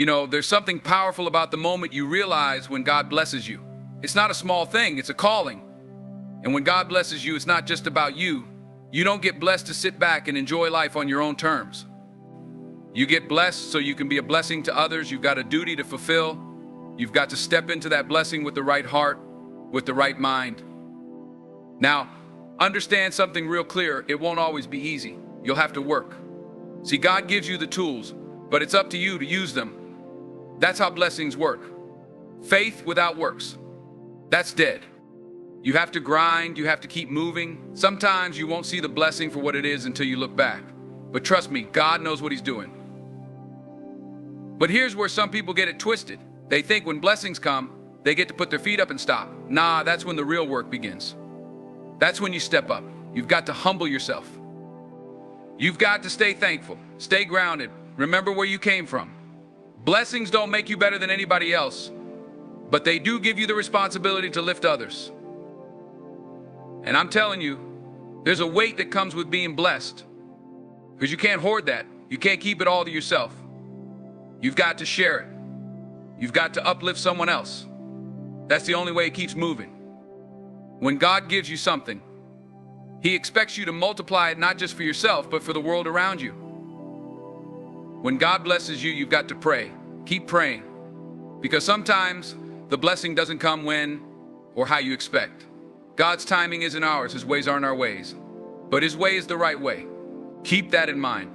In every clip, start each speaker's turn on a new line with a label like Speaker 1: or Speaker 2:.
Speaker 1: There's something powerful about the moment you realize when God blesses you. It's not a small thing, it's a calling. And when God blesses you, it's not just about you. You don't get blessed to sit back and enjoy life on your own terms. You get blessed so you can be a blessing to others. You've got a duty to fulfill. You've got to step into that blessing with the right heart, with the right mind. Now, understand something real clear. It won't always be easy. You'll have to work. See, God gives you the tools, but it's up to you to use them. That's how blessings work. Faith without works, that's dead. You have to grind, you have to keep moving. Sometimes you won't see the blessing for what it is until you look back. But trust me, God knows what He's doing. But here's where some people get it twisted. They think when blessings come, they get to put their feet up and stop. Nah, that's when the real work begins. That's when you step up. You've got to humble yourself. You've got to stay thankful, stay grounded, remember where you came from. Blessings don't make you better than anybody else, but they do give you the responsibility to lift others. And I'm telling you, there's a weight that comes with being blessed, because you can't hoard that. You can't keep it all to yourself. You've got to share it. You've got to uplift someone else. That's the only way it keeps moving. When God gives you something, He expects you to multiply it not just for yourself, but for the world around you. When God blesses you, you've got to pray. Keep praying. Because sometimes the blessing doesn't come when or how you expect. God's timing isn't ours. His ways aren't our ways. But His way is the right way. Keep that in mind.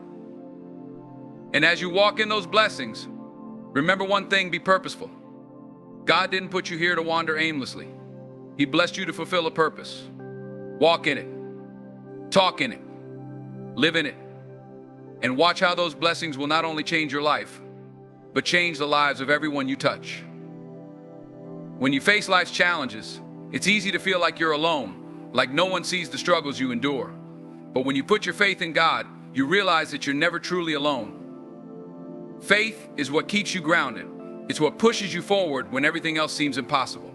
Speaker 1: And as you walk in those blessings, remember one thing, be purposeful. God didn't put you here to wander aimlessly. He blessed you to fulfill a purpose. Walk in it. Talk in it. Live in it. And watch how those blessings will not only change your life, but change the lives of everyone you touch. When you face life's challenges, it's easy to feel like you're alone, like no one sees the struggles you endure. But when you put your faith in God, you realize that you're never truly alone. Faith is what keeps you grounded. It's what pushes you forward when everything else seems impossible.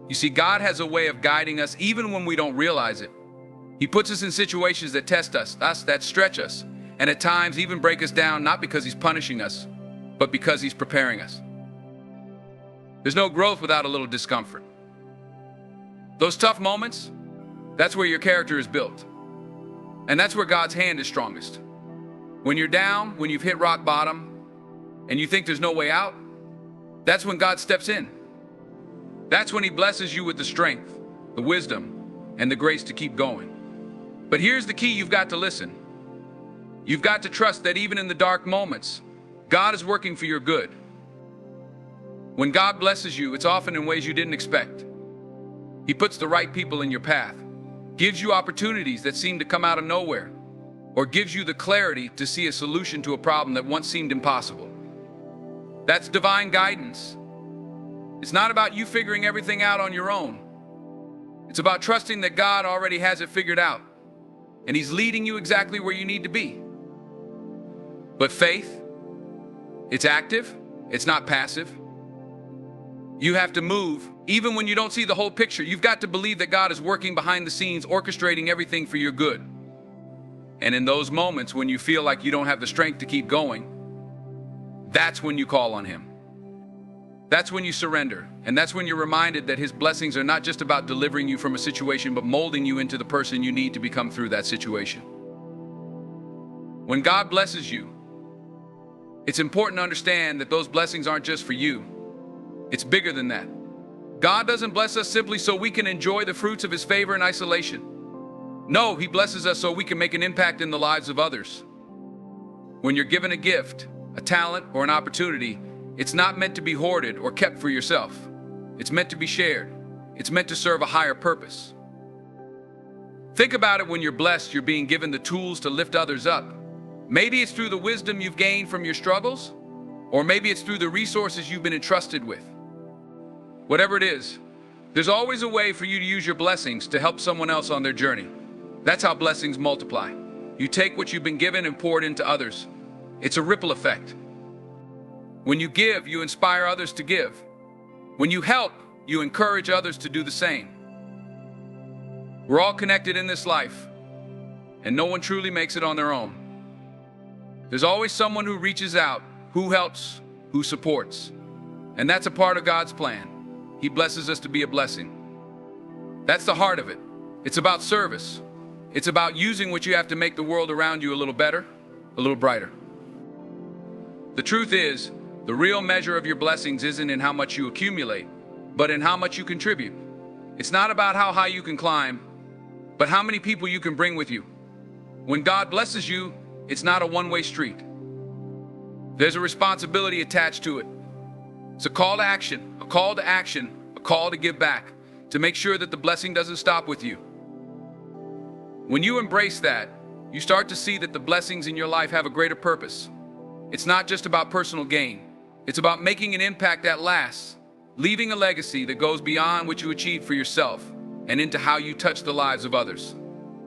Speaker 1: You see, God has a way of guiding us even when we don't realize it. He puts us in situations that test us, that stretch us, and at times even break us down, not because He's punishing us, but because He's preparing us. There's no growth without a little discomfort. Those tough moments, that's where your character is built. And that's where God's hand is strongest. When you're down, when you've hit rock bottom, and you think there's no way out, that's when God steps in. That's when He blesses you with the strength, the wisdom, and the grace to keep going. But here's the key: you've got to listen. You've got to trust that even in the dark moments, God is working for your good. When God blesses you, it's often in ways you didn't expect. He puts the right people in your path, gives you opportunities that seem to come out of nowhere, or gives you the clarity to see a solution to a problem that once seemed impossible. That's divine guidance. It's not about you figuring everything out on your own. It's about trusting that God already has it figured out, and He's leading you exactly where you need to be. But faith, it's active, it's not passive. You have to move, even when you don't see the whole picture. You've got to believe that God is working behind the scenes, orchestrating everything for your good. And in those moments when you feel like you don't have the strength to keep going, that's when you call on Him. That's when you surrender. And that's when you're reminded that His blessings are not just about delivering you from a situation, but molding you into the person you need to become through that situation. When God blesses you, it's important to understand that those blessings aren't just for you. It's bigger than that. God doesn't bless us simply so we can enjoy the fruits of His favor in isolation. No, He blesses us so we can make an impact in the lives of others. When you're given a gift, a talent, or an opportunity, it's not meant to be hoarded or kept for yourself. It's meant to be shared. It's meant to serve a higher purpose. Think about it: when you're blessed, you're being given the tools to lift others up. Maybe it's through the wisdom you've gained from your struggles, or maybe it's through the resources you've been entrusted with. Whatever it is, there's always a way for you to use your blessings to help someone else on their journey. That's how blessings multiply. You take what you've been given and pour it into others. It's a ripple effect. When you give, you inspire others to give. When you help, you encourage others to do the same. We're all connected in this life, and no one truly makes it on their own. There's always someone who reaches out, who helps, who supports. And that's a part of God's plan. He blesses us to be a blessing. That's the heart of it. It's about service. It's about using what you have to make the world around you a little better, a little brighter. The truth is, the real measure of your blessings isn't in how much you accumulate, but in how much you contribute. It's not about how high you can climb, but how many people you can bring with you. When God blesses you, it's not a one-way street. There's a responsibility attached to it. It's a call to action, a call to action, a call to give back, to make sure that the blessing doesn't stop with you. When you embrace that, you start to see that the blessings in your life have a greater purpose. It's not just about personal gain. It's about making an impact that lasts, leaving a legacy that goes beyond what you achieved for yourself and into how you touch the lives of others.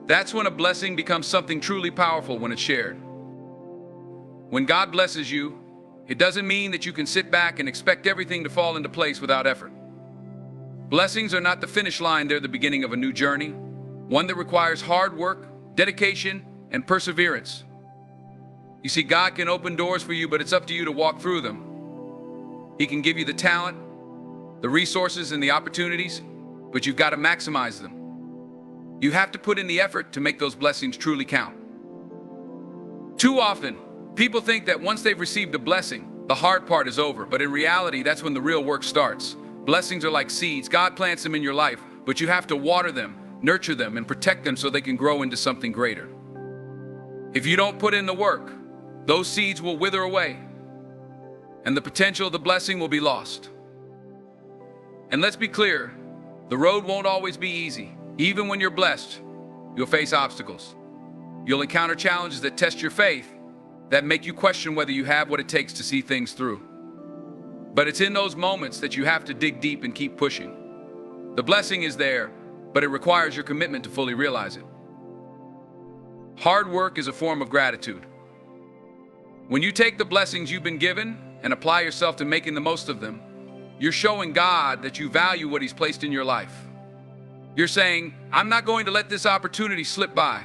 Speaker 1: That's when a blessing becomes something truly powerful when it's shared. When God blesses you, it doesn't mean that you can sit back and expect everything to fall into place without effort. Blessings are not the finish line, they're the beginning of a new journey, one that requires hard work, dedication, and perseverance. You see, God can open doors for you, but it's up to you to walk through them. He can give you the talent, the resources, and the opportunities, but you've got to maximize them. You have to put in the effort to make those blessings truly count. Too often, people think that once they've received a blessing, the hard part is over, but in reality, that's when the real work starts. Blessings are like seeds. God plants them in your life, but you have to water them, nurture them, and protect them so they can grow into something greater. If you don't put in the work, those seeds will wither away, and the potential of the blessing will be lost. And let's be clear, the road won't always be easy. Even when you're blessed, you'll face obstacles. You'll encounter challenges that test your faith, that make you question whether you have what it takes to see things through. But it's in those moments that you have to dig deep and keep pushing. The blessing is there, but it requires your commitment to fully realize it. Hard work is a form of gratitude. When you take the blessings you've been given and apply yourself to making the most of them, you're showing God that you value what He's placed in your life. You're saying, I'm not going to let this opportunity slip by.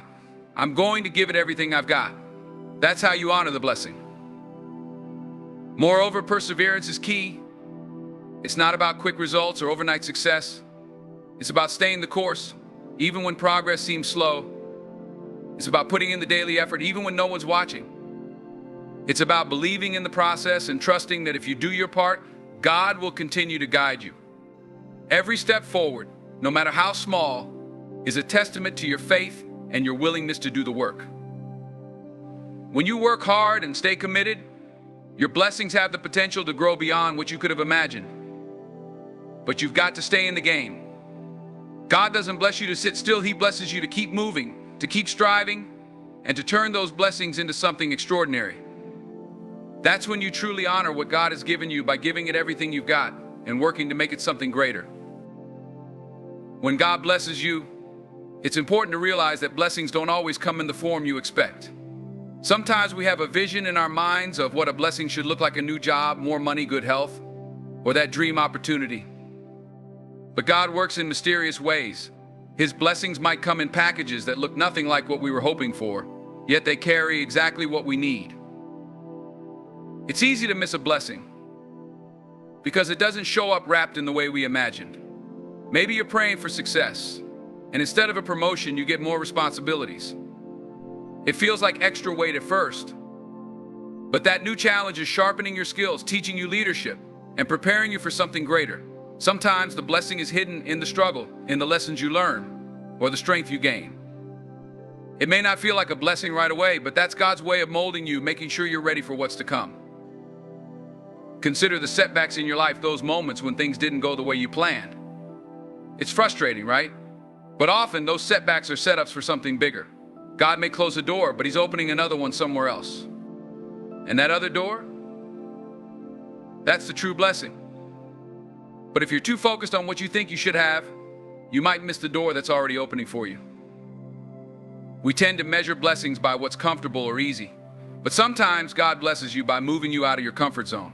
Speaker 1: I'm going to give it everything I've got. That's how you honor the blessing. Moreover, perseverance is key. It's not about quick results or overnight success. It's about staying the course, even when progress seems slow. It's about putting in the daily effort, even when no one's watching. It's about believing in the process and trusting that if you do your part, God will continue to guide you. Every step forward, no matter how small, is a testament to your faith and your willingness to do the work. When you work hard and stay committed, your blessings have the potential to grow beyond what you could have imagined. But you've got to stay in the game. God doesn't bless you to sit still. He blesses you to keep moving, to keep striving, and to turn those blessings into something extraordinary. That's when you truly honor what God has given you by giving it everything you've got and working to make it something greater. When God blesses you, it's important to realize that blessings don't always come in the form you expect. Sometimes we have a vision in our minds of what a blessing should look like: a new job, more money, good health, or that dream opportunity. But God works in mysterious ways. His blessings might come in packages that look nothing like what we were hoping for, yet they carry exactly what we need. It's easy to miss a blessing because it doesn't show up wrapped in the way we imagined. Maybe you're praying for success, and instead of a promotion, you get more responsibilities. It feels like extra weight at first, but that new challenge is sharpening your skills, teaching you leadership, and preparing you for something greater. Sometimes the blessing is hidden in the struggle, in the lessons you learn, or the strength you gain. It may not feel like a blessing right away, but that's God's way of molding you, making sure you're ready for what's to come. Consider the setbacks in your life, those moments when things didn't go the way you planned. It's frustrating, right? But often those setbacks are setups for something bigger. God may close a door, but He's opening another one somewhere else. And that other door? That's the true blessing. But if you're too focused on what you think you should have, you might miss the door that's already opening for you. We tend to measure blessings by what's comfortable or easy, but sometimes God blesses you by moving you out of your comfort zone.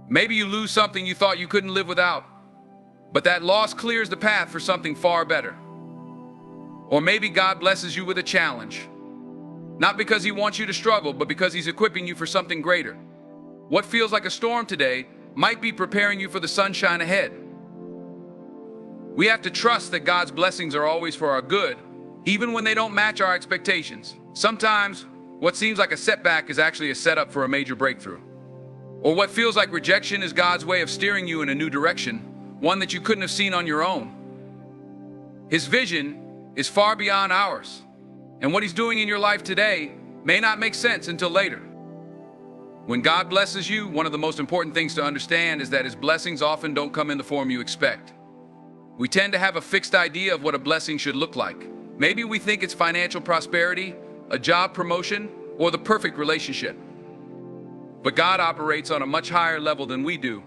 Speaker 1: Maybe you lose something you thought you couldn't live without, but that loss clears the path for something far better. Or maybe God blesses you with a challenge, not because He wants you to struggle, but because He's equipping you for something greater. What feels like a storm today might be preparing you for the sunshine ahead. We have to trust that God's blessings are always for our good, even when they don't match our expectations. Sometimes, what seems like a setback is actually a setup for a major breakthrough. Or what feels like rejection is God's way of steering you in a new direction, one that you couldn't have seen on your own. His vision is far beyond ours, and what He's doing in your life today may not make sense until later. When God blesses you, one of the most important things to understand is that His blessings often don't come in the form you expect. We tend to have a fixed idea of what a blessing should look like. Maybe we think it's financial prosperity, a job promotion, or the perfect relationship. But God operates on a much higher level than we do,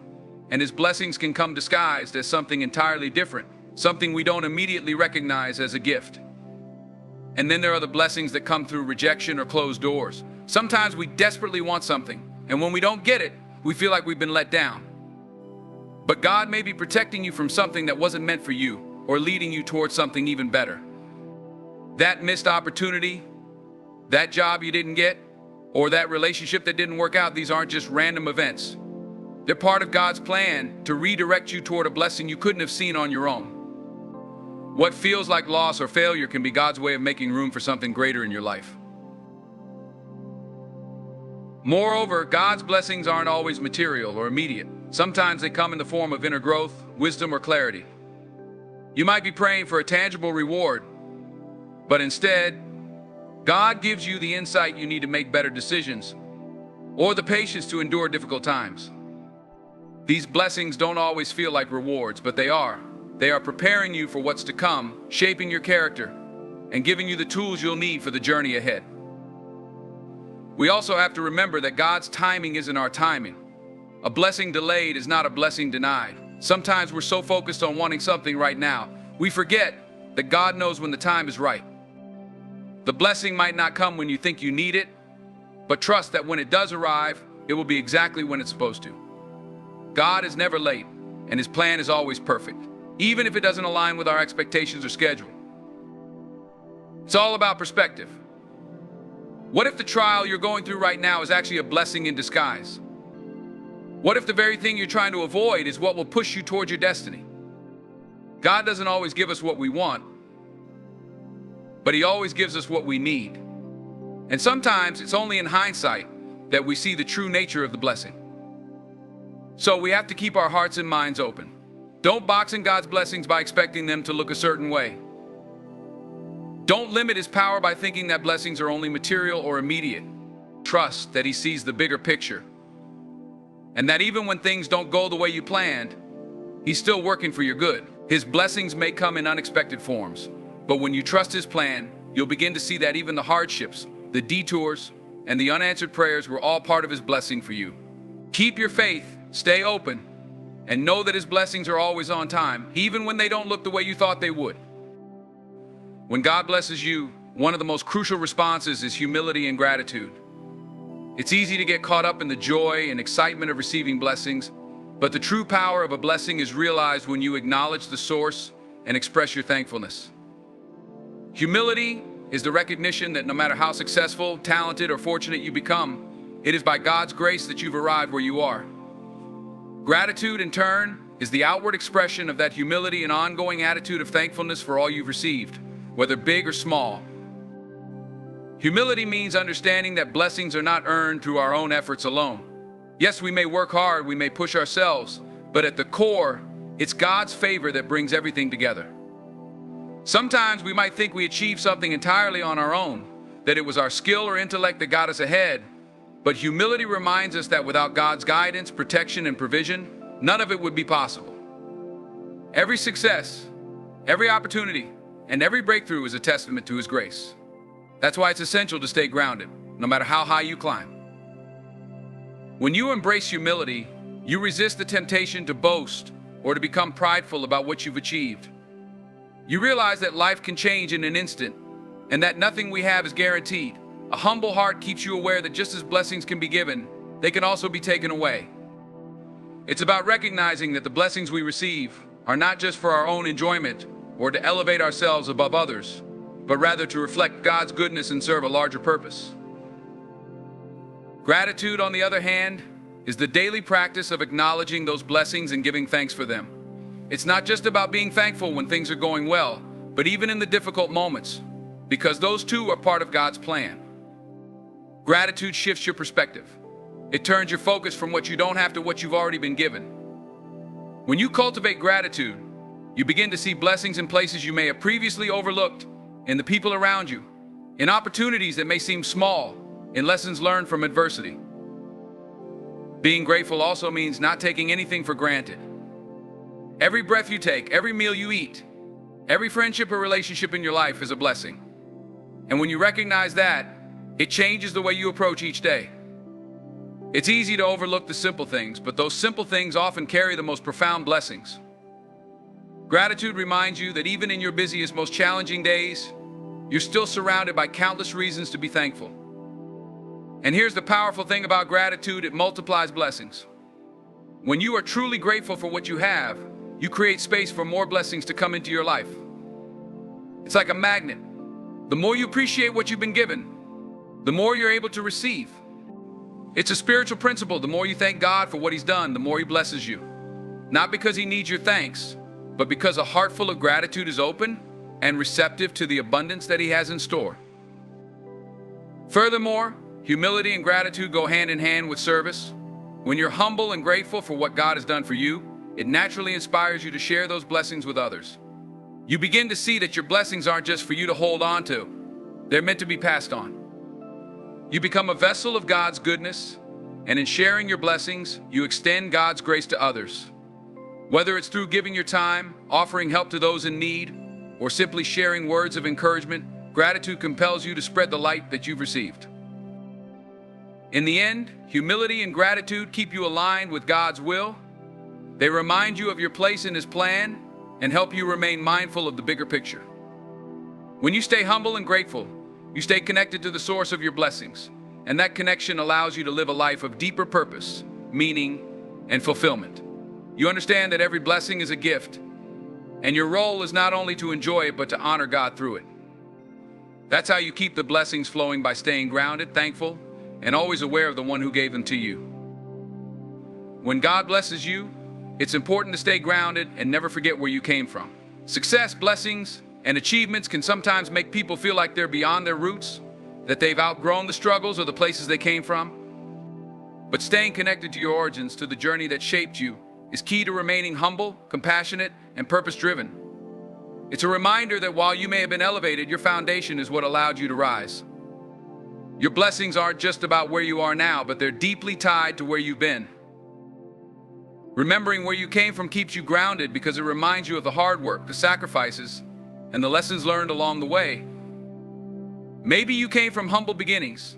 Speaker 1: and His blessings can come disguised as something entirely different, something we don't immediately recognize as a gift. And then there are the blessings that come through rejection or closed doors. Sometimes we desperately want something, and when we don't get it, we feel like we've been let down. But God may be protecting you from something that wasn't meant for you, or leading you towards something even better. That missed opportunity, that job you didn't get, or that relationship that didn't work out, these aren't just random events. They're part of God's plan to redirect you toward a blessing you couldn't have seen on your own. What feels like loss or failure can be God's way of making room for something greater in your life. Moreover, God's blessings aren't always material or immediate. Sometimes they come in the form of inner growth, wisdom, or clarity. You might be praying for a tangible reward, but instead, God gives you the insight you need to make better decisions, or the patience to endure difficult times. These blessings don't always feel like rewards, but they are. They are preparing you for what's to come, shaping your character, and giving you the tools you'll need for the journey ahead. We also have to remember that God's timing isn't our timing. A blessing delayed is not a blessing denied. Sometimes we're so focused on wanting something right now, we forget that God knows when the time is right. The blessing might not come when you think you need it, but trust that when it does arrive, it will be exactly when it's supposed to. God is never late, and His plan is always perfect, even if it doesn't align with our expectations or schedule. It's all about perspective. What if the trial you're going through right now is actually a blessing in disguise? What if the very thing you're trying to avoid is what will push you towards your destiny? God doesn't always give us what we want, but He always gives us what we need. And sometimes it's only in hindsight that we see the true nature of the blessing. So we have to keep our hearts and minds open. Don't box in God's blessings by expecting them to look a certain way. Don't limit His power by thinking that blessings are only material or immediate. Trust that He sees the bigger picture, and that even when things don't go the way you planned, He's still working for your good. His blessings may come in unexpected forms, but when you trust His plan, you'll begin to see that even the hardships, the detours, and the unanswered prayers were all part of His blessing for you. Keep your faith, stay open, and know that His blessings are always on time, even when they don't look the way you thought they would. When God blesses you, one of the most crucial responses is humility and gratitude. It's easy to get caught up in the joy and excitement of receiving blessings, but the true power of a blessing is realized when you acknowledge the source and express your thankfulness. Humility is the recognition that no matter how successful, talented, or fortunate you become, it is by God's grace that you've arrived where you are. Gratitude, in turn, is the outward expression of that humility and ongoing attitude of thankfulness for all you've received, whether big or small. Humility means understanding that blessings are not earned through our own efforts alone. Yes, we may work hard, we may push ourselves, but at the core, it's God's favor that brings everything together. Sometimes we might think we achieved something entirely on our own, that it was our skill or intellect that got us ahead, but humility reminds us that without God's guidance, protection, and provision, none of it would be possible. Every success, every opportunity, and every breakthrough is a testament to His grace. That's why it's essential to stay grounded, no matter how high you climb. When you embrace humility, you resist the temptation to boast or to become prideful about what you've achieved. You realize that life can change in an instant, and that nothing we have is guaranteed. A humble heart keeps you aware that just as blessings can be given, they can also be taken away. It's about recognizing that the blessings we receive are not just for our own enjoyment or to elevate ourselves above others, but rather to reflect God's goodness and serve a larger purpose. Gratitude, on the other hand, is the daily practice of acknowledging those blessings and giving thanks for them. It's not just about being thankful when things are going well, but even in the difficult moments, because those too are part of God's plan. Gratitude shifts your perspective. It turns your focus from what you don't have to what you've already been given. When you cultivate gratitude, you begin to see blessings in places you may have previously overlooked, in the people around you, in opportunities that may seem small, in lessons learned from adversity. Being grateful also means not taking anything for granted. Every breath you take, every meal you eat, every friendship or relationship in your life is a blessing. And when you recognize that, it changes the way you approach each day. It's easy to overlook the simple things, but those simple things often carry the most profound blessings. Gratitude reminds you that even in your busiest, most challenging days, you're still surrounded by countless reasons to be thankful. And here's the powerful thing about gratitude: it multiplies blessings. When you are truly grateful for what you have, you create space for more blessings to come into your life. It's like a magnet. The more you appreciate what you've been given, the more you're able to receive. It's a spiritual principle. The more you thank God for what He's done, the more He blesses you. Not because He needs your thanks, but because a heart full of gratitude is open and receptive to the abundance that He has in store. Furthermore, humility and gratitude go hand in hand with service. When you're humble and grateful for what God has done for you, it naturally inspires you to share those blessings with others. You begin to see that your blessings aren't just for you to hold on to. They're meant to be passed on. You become a vessel of God's goodness, and in sharing your blessings, you extend God's grace to others. Whether it's through giving your time, offering help to those in need, or simply sharing words of encouragement, gratitude compels you to spread the light that you've received. In the end, humility and gratitude keep you aligned with God's will. They remind you of your place in His plan and help you remain mindful of the bigger picture. When you stay humble and grateful, you stay connected to the source of your blessings, and that connection allows you to live a life of deeper purpose, meaning, and fulfillment. You understand that every blessing is a gift, and your role is not only to enjoy it, but to honor God through it. That's how you keep the blessings flowing, by staying grounded, thankful, and always aware of the one who gave them to you. When God blesses you, it's important to stay grounded and never forget where you came from. Success, blessings, and achievements can sometimes make people feel like they're beyond their roots, that they've outgrown the struggles or the places they came from. But staying connected to your origins, to the journey that shaped you, is key to remaining humble, compassionate, and purpose-driven. It's a reminder that while you may have been elevated, your foundation is what allowed you to rise. Your blessings aren't just about where you are now, but they're deeply tied to where you've been. Remembering where you came from keeps you grounded because it reminds you of the hard work, the sacrifices, and the lessons learned along the way. Maybe you came from humble beginnings.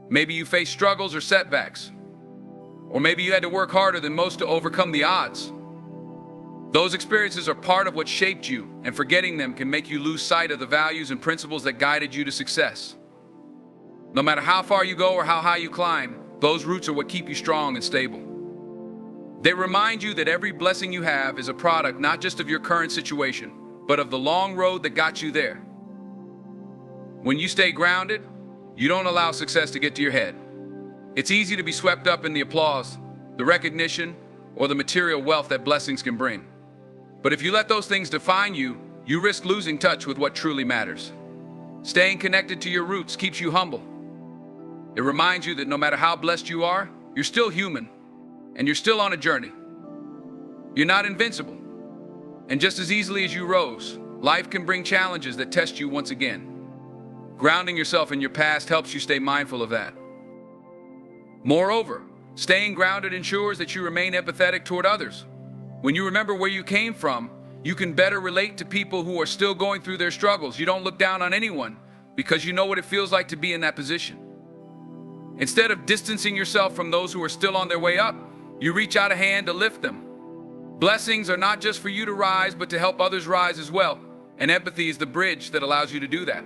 Speaker 1: Maybe you faced struggles or setbacks. Or maybe you had to work harder than most to overcome the odds. Those experiences are part of what shaped you, and forgetting them can make you lose sight of the values and principles that guided you to success. No matter how far you go or how high you climb, those roots are what keep you strong and stable. They remind you that every blessing you have is a product not just of your current situation, but of the long road that got you there. When you stay grounded, you don't allow success to get to your head. It's easy to be swept up in the applause, the recognition, or the material wealth that blessings can bring. But if you let those things define you, you risk losing touch with what truly matters. Staying connected to your roots keeps you humble. It reminds you that no matter how blessed you are, you're still human, and you're still on a journey. You're not invincible. And just as easily as you rose, life can bring challenges that test you once again. Grounding yourself in your past helps you stay mindful of that. Moreover, staying grounded ensures that you remain empathetic toward others. When you remember where you came from, you can better relate to people who are still going through their struggles. You don't look down on anyone because you know what it feels like to be in that position. Instead of distancing yourself from those who are still on their way up, you reach out a hand to lift them. Blessings are not just for you to rise, but to help others rise as well. And empathy is the bridge that allows you to do that.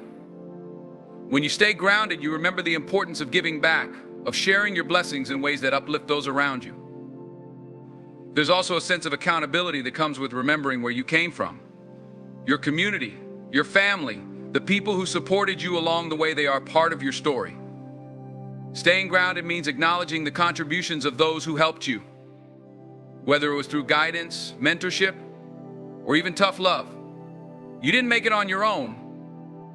Speaker 1: When you stay grounded, you remember the importance of giving back, of sharing your blessings in ways that uplift those around you. There's also a sense of accountability that comes with remembering where you came from. Your community, your family, the people who supported you along the way, they are part of your story. Staying grounded means acknowledging the contributions of those who helped you, whether it was through guidance, mentorship, or even tough love. You didn't make it on your own,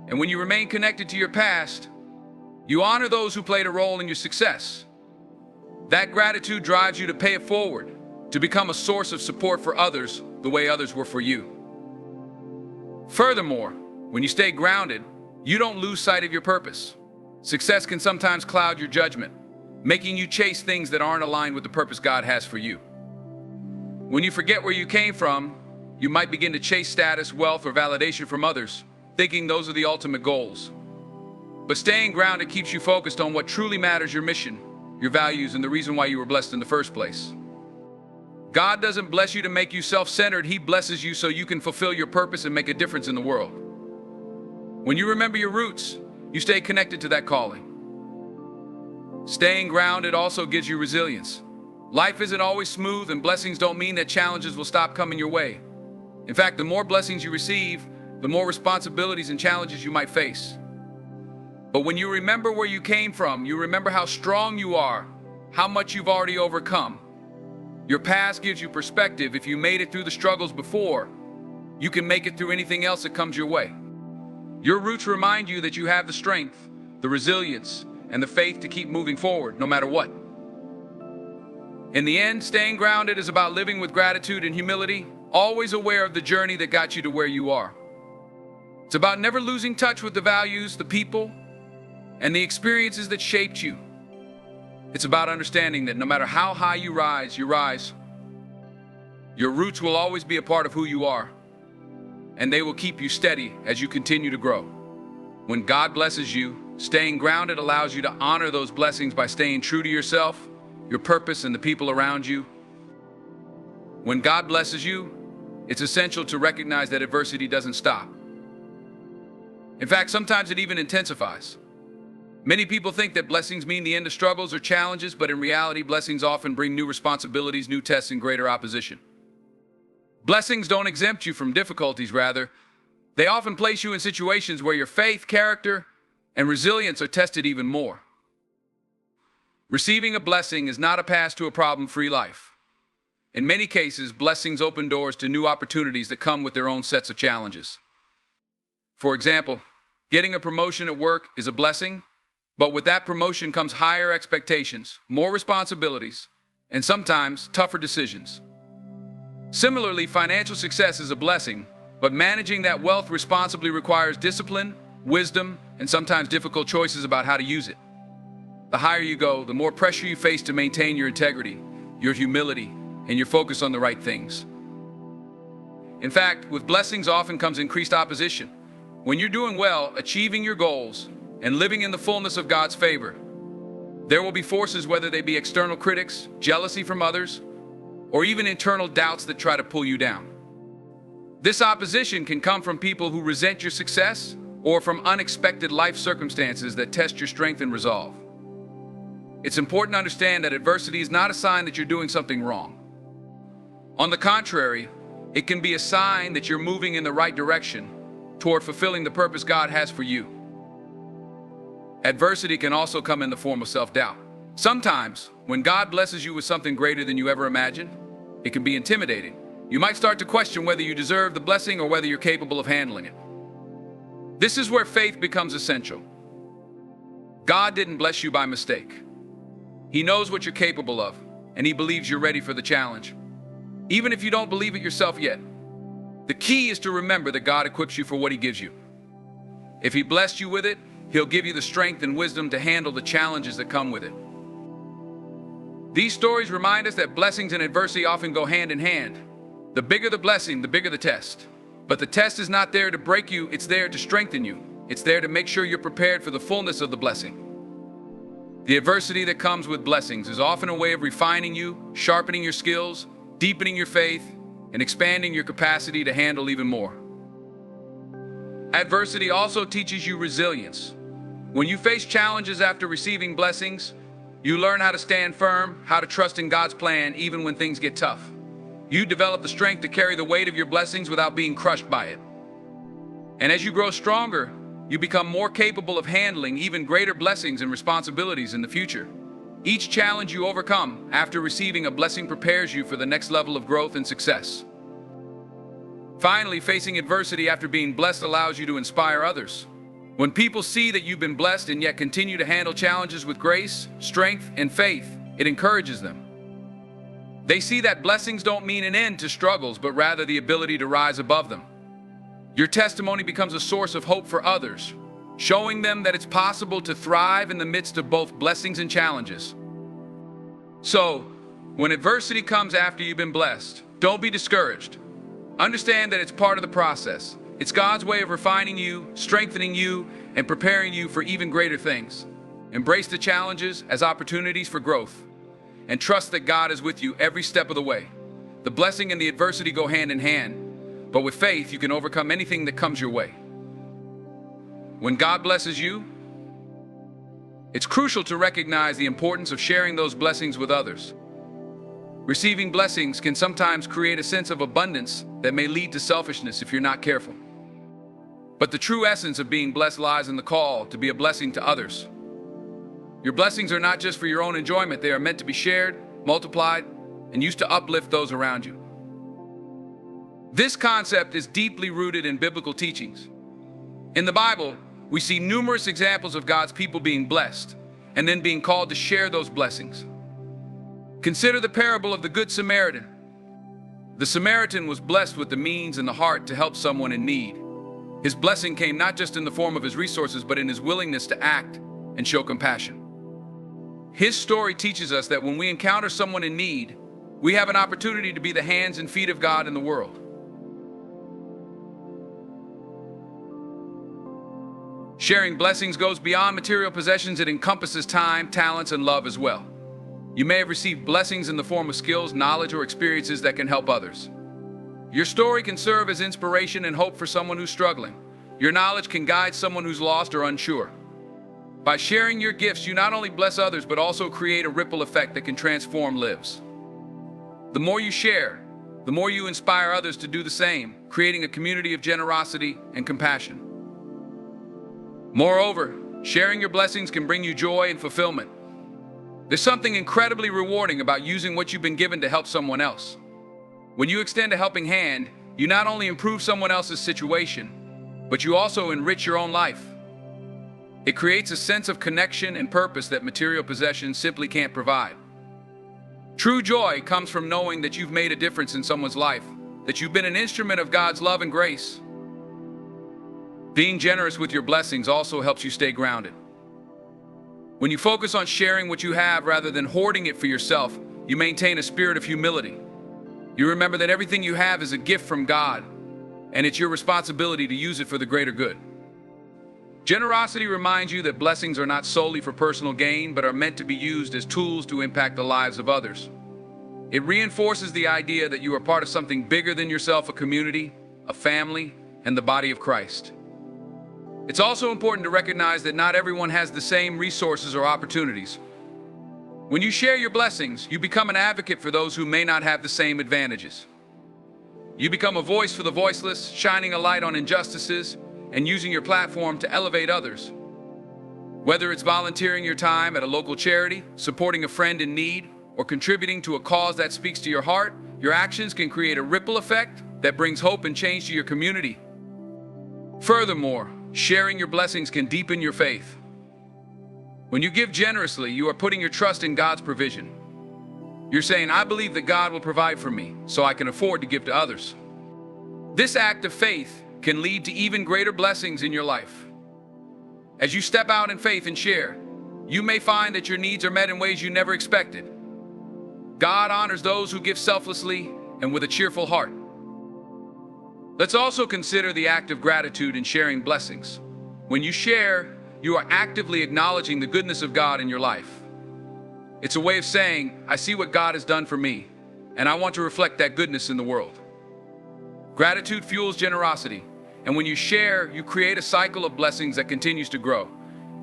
Speaker 1: and when you remain connected to your past, you honor those who played a role in your success. That gratitude drives you to pay it forward, to become a source of support for others the way others were for you. Furthermore, when you stay grounded, you don't lose sight of your purpose. Success can sometimes cloud your judgment, making you chase things that aren't aligned with the purpose God has for you. When you forget where you came from, you might begin to chase status, wealth, or validation from others, thinking those are the ultimate goals. But staying grounded keeps you focused on what truly matters: your mission, your values, and the reason why you were blessed in the first place. God doesn't bless you to make you self-centered. He blesses you so you can fulfill your purpose and make a difference in the world. When you remember your roots, you stay connected to that calling. Staying grounded also gives you resilience. Life isn't always smooth, and blessings don't mean that challenges will stop coming your way. In fact, the more blessings you receive, the more responsibilities and challenges you might face. But when you remember where you came from, you remember how strong you are, how much you've already overcome. Your past gives you perspective. If you made it through the struggles before, you can make it through anything else that comes your way. Your roots remind you that you have the strength, the resilience, and the faith to keep moving forward, no matter what. In the end, staying grounded is about living with gratitude and humility, always aware of the journey that got you to where you are. It's about never losing touch with the values, the people, and the experiences that shaped you. It's about understanding that no matter how high you rise. Your roots will always be a part of who you are, and they will keep you steady as you continue to grow. When God blesses you, staying grounded allows you to honor those blessings by staying true to yourself, your purpose, and the people around you. When God blesses you, it's essential to recognize that adversity doesn't stop. In fact, sometimes it even intensifies. Many people think that blessings mean the end of struggles or challenges, but in reality, blessings often bring new responsibilities, new tests, and greater opposition. Blessings don't exempt you from difficulties. Rather, they often place you in situations where your faith, character, and resilience are tested even more. Receiving a blessing is not a pass to a problem-free life. In many cases, blessings open doors to new opportunities that come with their own sets of challenges. For example, getting a promotion at work is a blessing, but with that promotion comes higher expectations, more responsibilities, and sometimes tougher decisions. Similarly, financial success is a blessing, but managing that wealth responsibly requires discipline, wisdom, and sometimes difficult choices about how to use it. The higher you go, the more pressure you face to maintain your integrity, your humility, and your focus on the right things. In fact, with blessings often comes increased opposition. When you're doing well, achieving your goals, and living in the fullness of God's favor, there will be forces, whether they be external critics, jealousy from others, or even internal doubts that try to pull you down. This opposition can come from people who resent your success or from unexpected life circumstances that test your strength and resolve. It's important to understand that adversity is not a sign that you're doing something wrong. On the contrary, it can be a sign that you're moving in the right direction toward fulfilling the purpose God has for you. Adversity can also come in the form of self-doubt. Sometimes, when God blesses you with something greater than you ever imagined, it can be intimidating. You might start to question whether you deserve the blessing or whether you're capable of handling it. This is where faith becomes essential. God didn't bless you by mistake. He knows what you're capable of, and He believes you're ready for the challenge, even if you don't believe it yourself yet. The key is to remember that God equips you for what He gives you. If He blessed you with it, He'll give you the strength and wisdom to handle the challenges that come with it. These stories remind us that blessings and adversity often go hand in hand. The bigger the blessing, the bigger the test. But the test is not there to break you, it's there to strengthen you. It's there to make sure you're prepared for the fullness of the blessing. The adversity that comes with blessings is often a way of refining you, sharpening your skills, deepening your faith, and expanding your capacity to handle even more. Adversity also teaches you resilience. When you face challenges after receiving blessings, you learn how to stand firm, how to trust in God's plan even when things get tough. You develop the strength to carry the weight of your blessings without being crushed by it. And as you grow stronger, you become more capable of handling even greater blessings and responsibilities in the future. Each challenge you overcome after receiving a blessing prepares you for the next level of growth and success. Finally, facing adversity after being blessed allows you to inspire others. When people see that you've been blessed and yet continue to handle challenges with grace, strength, and faith, it encourages them. They see that blessings don't mean an end to struggles, but rather the ability to rise above them. Your testimony becomes a source of hope for others, showing them that it's possible to thrive in the midst of both blessings and challenges. So, when adversity comes after you've been blessed, don't be discouraged. Understand that it's part of the process. It's God's way of refining you, strengthening you, and preparing you for even greater things. Embrace the challenges as opportunities for growth, and trust that God is with you every step of the way. The blessing and the adversity go hand in hand, but with faith, you can overcome anything that comes your way. When God blesses you, it's crucial to recognize the importance of sharing those blessings with others. Receiving blessings can sometimes create a sense of abundance that may lead to selfishness if you're not careful. But the true essence of being blessed lies in the call to be a blessing to others. Your blessings are not just for your own enjoyment, they are meant to be shared, multiplied, and used to uplift those around you. This concept is deeply rooted in biblical teachings. In the Bible, we see numerous examples of God's people being blessed and then being called to share those blessings. Consider the parable of the Good Samaritan. The Samaritan was blessed with the means and the heart to help someone in need. His blessing came not just in the form of his resources, but in his willingness to act and show compassion. His story teaches us that when we encounter someone in need, we have an opportunity to be the hands and feet of God in the world. Sharing blessings goes beyond material possessions. It encompasses time, talents, and love as well. You may have received blessings in the form of skills, knowledge, or experiences that can help others. Your story can serve as inspiration and hope for someone who's struggling. Your knowledge can guide someone who's lost or unsure. By sharing your gifts, you not only bless others, but also create a ripple effect that can transform lives. The more you share, the more you inspire others to do the same, creating a community of generosity and compassion. Moreover, sharing your blessings can bring you joy and fulfillment. There's something incredibly rewarding about using what you've been given to help someone else. When you extend a helping hand, you not only improve someone else's situation, but you also enrich your own life. It creates a sense of connection and purpose that material possessions simply can't provide. True joy comes from knowing that you've made a difference in someone's life, that you've been an instrument of God's love and grace. Being generous with your blessings also helps you stay grounded. When you focus on sharing what you have rather than hoarding it for yourself, you maintain a spirit of humility. You remember that everything you have is a gift from God, and it's your responsibility to use it for the greater good. Generosity reminds you that blessings are not solely for personal gain, but are meant to be used as tools to impact the lives of others. It reinforces the idea that you are part of something bigger than yourself, a community, a family, and the body of Christ. It's also important to recognize that not everyone has the same resources or opportunities. When you share your blessings, you become an advocate for those who may not have the same advantages. You become a voice for the voiceless, shining a light on injustices, and using your platform to elevate others. Whether it's volunteering your time at a local charity, supporting a friend in need, or contributing to a cause that speaks to your heart, your actions can create a ripple effect that brings hope and change to your community. Furthermore, sharing your blessings can deepen your faith. When you give generously, you are putting your trust in God's provision. You're saying, I believe that God will provide for me, so I can afford to give to others. This act of faith can lead to even greater blessings in your life. As you step out in faith and share, you may find that your needs are met in ways you never expected. God honors those who give selflessly and with a cheerful heart. Let's also consider the act of gratitude in sharing blessings. When you share, you are actively acknowledging the goodness of God in your life. It's a way of saying, I see what God has done for me, and I want to reflect that goodness in the world. Gratitude fuels generosity. And when you share, you create a cycle of blessings that continues to grow.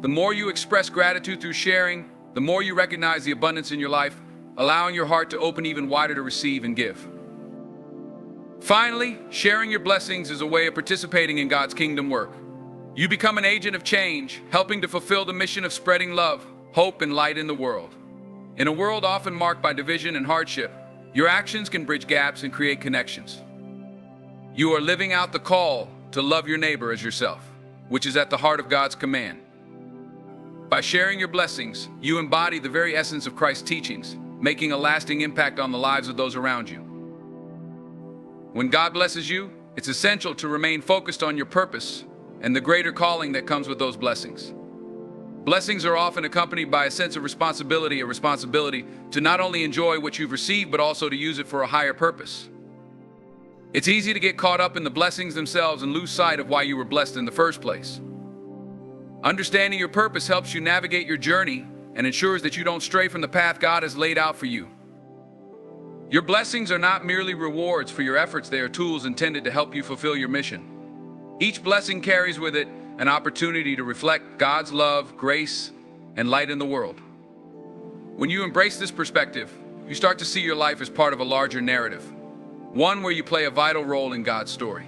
Speaker 1: The more you express gratitude through sharing, the more you recognize the abundance in your life, allowing your heart to open even wider to receive and give. Finally, sharing your blessings is a way of participating in God's kingdom work. You become an agent of change, helping to fulfill the mission of spreading love, hope, and light in the world. In a world often marked by division and hardship, your actions can bridge gaps and create connections. You are living out the call to love your neighbor as yourself, which is at the heart of God's command. By sharing your blessings, you embody the very essence of Christ's teachings, making a lasting impact on the lives of those around you. When God blesses you, it's essential to remain focused on your purpose and the greater calling that comes with those blessings. Blessings are often accompanied by a sense of responsibility, a responsibility to not only enjoy what you've received, but also to use it for a higher purpose. It's easy to get caught up in the blessings themselves and lose sight of why you were blessed in the first place. Understanding your purpose helps you navigate your journey and ensures that you don't stray from the path God has laid out for you. Your blessings are not merely rewards for your efforts, they are tools intended to help you fulfill your mission. Each blessing carries with it an opportunity to reflect God's love, grace, and light in the world. When you embrace this perspective, you start to see your life as part of a larger narrative, one where you play a vital role in God's story.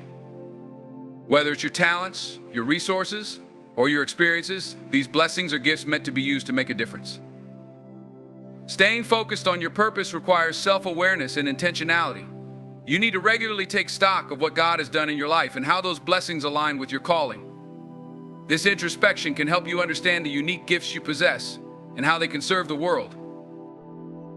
Speaker 1: Whether it's your talents, your resources, or your experiences, these blessings are gifts meant to be used to make a difference. Staying focused on your purpose requires self-awareness and intentionality. You need to regularly take stock of what God has done in your life and how those blessings align with your calling. This introspection can help you understand the unique gifts you possess and how they can serve the world.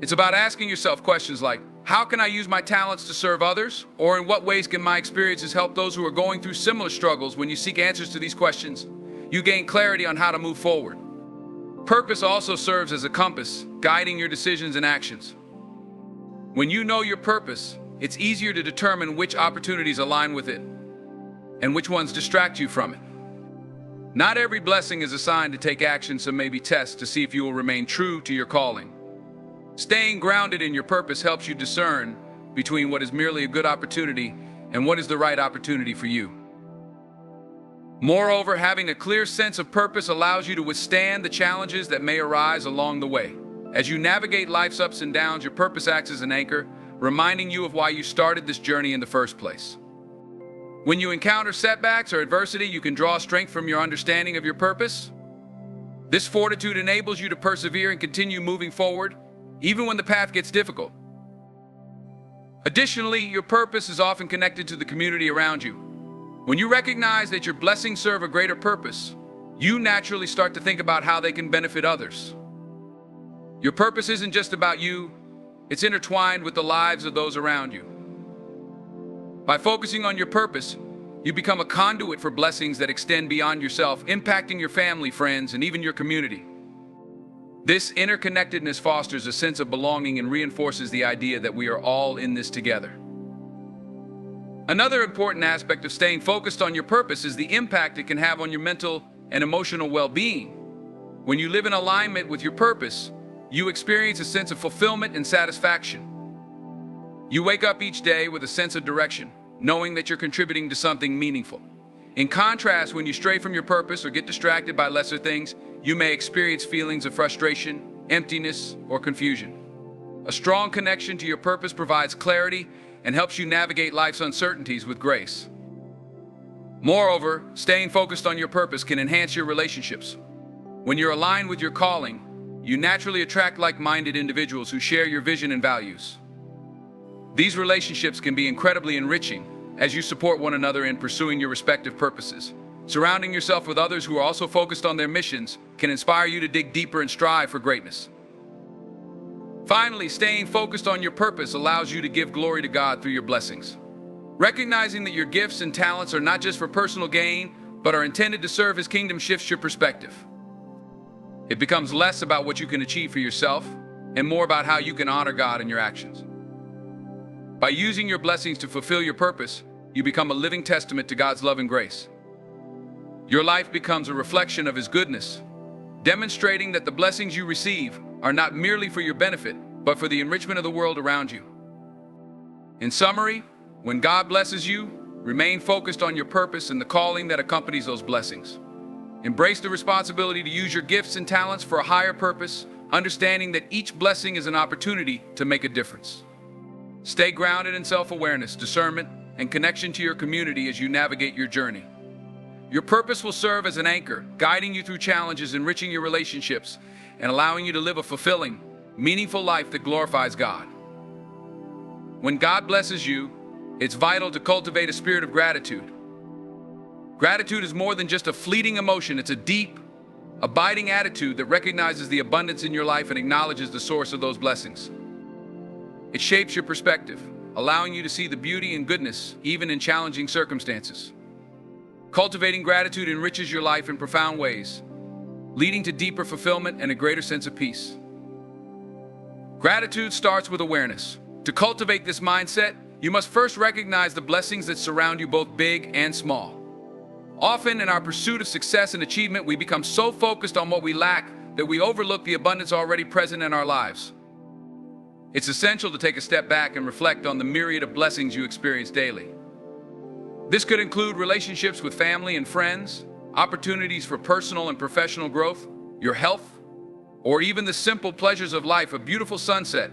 Speaker 1: It's about asking yourself questions like, how can I use my talents to serve others? Or in what ways can my experiences help those who are going through similar struggles? When you seek answers to these questions, you gain clarity on how to move forward. Purpose also serves as a compass, guiding your decisions and actions. When you know your purpose, it's easier to determine which opportunities align with it and which ones distract you from it. Not every blessing is assigned to take action, so maybe test to see if you will remain true to your calling. Staying grounded in your purpose helps you discern between what is merely a good opportunity and what is the right opportunity for you. Moreover, having a clear sense of purpose allows you to withstand the challenges that may arise along the way. As you navigate life's ups and downs, your purpose acts as an anchor, reminding you of why you started this journey in the first place. When you encounter setbacks or adversity, you can draw strength from your understanding of your purpose. This fortitude enables you to persevere and continue moving forward, even when the path gets difficult. Additionally, your purpose is often connected to the community around you. When you recognize that your blessings serve a greater purpose, you naturally start to think about how they can benefit others. Your purpose isn't just about you, it's intertwined with the lives of those around you. By focusing on your purpose, you become a conduit for blessings that extend beyond yourself, impacting your family, friends, and even your community. This interconnectedness fosters a sense of belonging and reinforces the idea that we are all in this together. Another important aspect of staying focused on your purpose is the impact it can have on your mental and emotional well-being. When you live in alignment with your purpose, you experience a sense of fulfillment and satisfaction. You wake up each day with a sense of direction, knowing that you're contributing to something meaningful. In contrast, when you stray from your purpose or get distracted by lesser things, you may experience feelings of frustration, emptiness, or confusion. A strong connection to your purpose provides clarity and helps you navigate life's uncertainties with grace. Moreover, staying focused on your purpose can enhance your relationships. When you're aligned with your calling, you naturally attract like-minded individuals who share your vision and values. These relationships can be incredibly enriching as you support one another in pursuing your respective purposes. Surrounding yourself with others who are also focused on their missions can inspire you to dig deeper and strive for greatness. Finally, staying focused on your purpose allows you to give glory to God through your blessings. Recognizing that your gifts and talents are not just for personal gain, but are intended to serve His kingdom shifts your perspective. It becomes less about what you can achieve for yourself and more about how you can honor God in your actions. By using your blessings to fulfill your purpose, you become a living testament to God's love and grace. Your life becomes a reflection of His goodness, demonstrating that the blessings you receive are not merely for your benefit, but for the enrichment of the world around you. In summary, when God blesses you, remain focused on your purpose and the calling that accompanies those blessings. Embrace the responsibility to use your gifts and talents for a higher purpose, understanding that each blessing is an opportunity to make a difference. Stay grounded in self-awareness, discernment, and connection to your community as you navigate your journey. Your purpose will serve as an anchor, guiding you through challenges, enriching your relationships, and allowing you to live a fulfilling, meaningful life that glorifies God. When God blesses you, it's vital to cultivate a spirit of gratitude. Gratitude is more than just a fleeting emotion. It's a deep, abiding attitude that recognizes the abundance in your life and acknowledges the source of those blessings. It shapes your perspective, allowing you to see the beauty and goodness even in challenging circumstances. Cultivating gratitude enriches your life in profound ways, leading to deeper fulfillment and a greater sense of peace. Gratitude starts with awareness. To cultivate this mindset, you must first recognize the blessings that surround you, both big and small. Often in our pursuit of success and achievement, we become so focused on what we lack that we overlook the abundance already present in our lives. It's essential to take a step back and reflect on the myriad of blessings you experience daily. This could include relationships with family and friends, opportunities for personal and professional growth, your health, or even the simple pleasures of life: a beautiful sunset,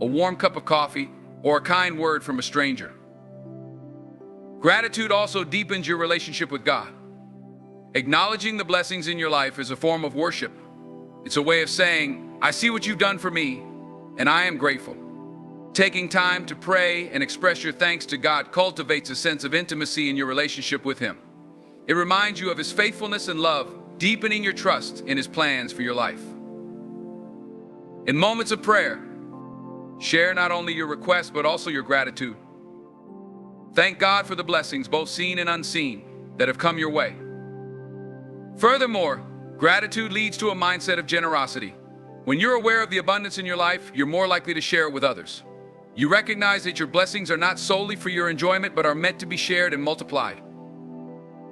Speaker 1: a warm cup of coffee, or a kind word from a stranger. Gratitude also deepens your relationship with God. Acknowledging the blessings in your life is a form of worship. It's a way of saying, "I see what you've done for me, and I am grateful." Taking time to pray and express your thanks to God cultivates a sense of intimacy in your relationship with Him. It reminds you of His faithfulness and love, deepening your trust in His plans for your life. In moments of prayer, share not only your requests but also your gratitude. Thank God for the blessings, both seen and unseen, that have come your way. Furthermore, gratitude leads to a mindset of generosity. When you're aware of the abundance in your life, you're more likely to share it with others. You recognize that your blessings are not solely for your enjoyment but are meant to be shared and multiplied.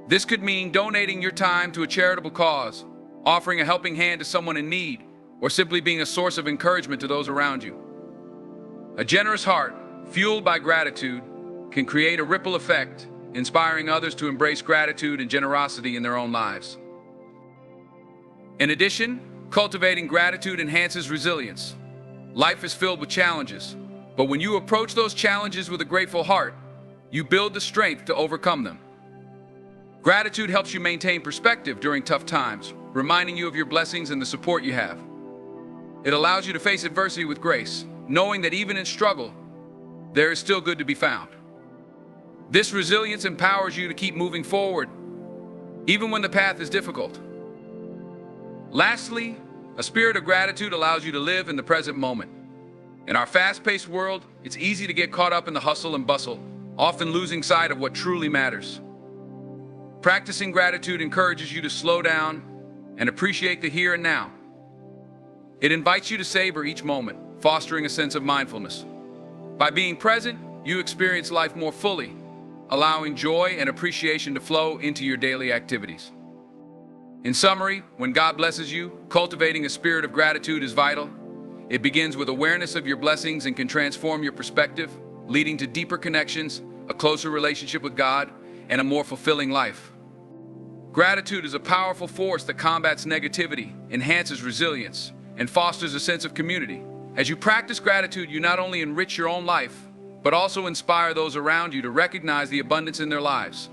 Speaker 1: This could mean donating your time to a charitable cause, offering a helping hand to someone in need, or simply being a source of encouragement to those around you. A generous heart, fueled by gratitude, can create a ripple effect, inspiring others to embrace gratitude and generosity in their own lives. In addition, cultivating gratitude enhances resilience. Life is filled with challenges, but when you approach those challenges with a grateful heart, you build the strength to overcome them. Gratitude helps you maintain perspective during tough times, reminding you of your blessings and the support you have. It allows you to face adversity with grace, knowing that even in struggle, there is still good to be found. This resilience empowers you to keep moving forward, even when the path is difficult. Lastly, a spirit of gratitude allows you to live in the present moment. In our fast-paced world, it's easy to get caught up in the hustle and bustle, often losing sight of what truly matters. Practicing gratitude encourages you to slow down and appreciate the here and now. It invites you to savor each moment, fostering a sense of mindfulness. By being present, you experience life more fully, allowing joy and appreciation to flow into your daily activities. In summary, when God blesses you, cultivating a spirit of gratitude is vital. It begins with awareness of your blessings and can transform your perspective, leading to deeper connections, a closer relationship with God, and a more fulfilling life. Gratitude is a powerful force that combats negativity, enhances resilience, and fosters a sense of community. As you practice gratitude, you not only enrich your own life, but also inspire those around you to recognize the abundance in their lives.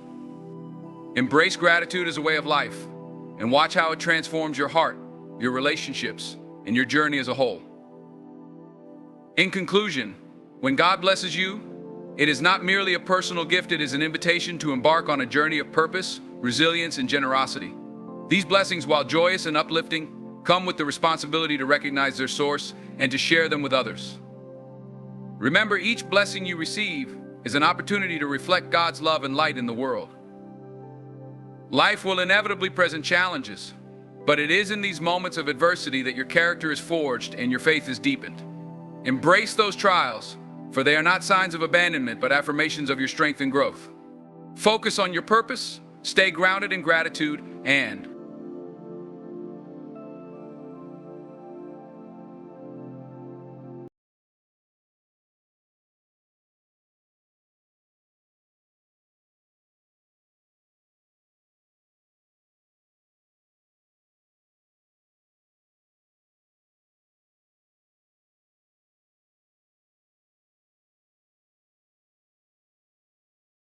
Speaker 1: Embrace gratitude as a way of life, and watch how it transforms your heart, your relationships, and your journey as a whole. In conclusion, when God blesses you, it is not merely a personal gift, it is an invitation to embark on a journey of purpose, resilience, and generosity. These blessings, while joyous and uplifting, come with the responsibility to recognize their source and to share them with others. Remember, each blessing you receive is an opportunity to reflect God's love and light in the world. Life will inevitably present challenges, but it is in these moments of adversity that your character is forged and your faith is deepened. Embrace those trials, for they are not signs of abandonment, but affirmations of your strength and growth. Focus on your purpose, stay grounded in gratitude, and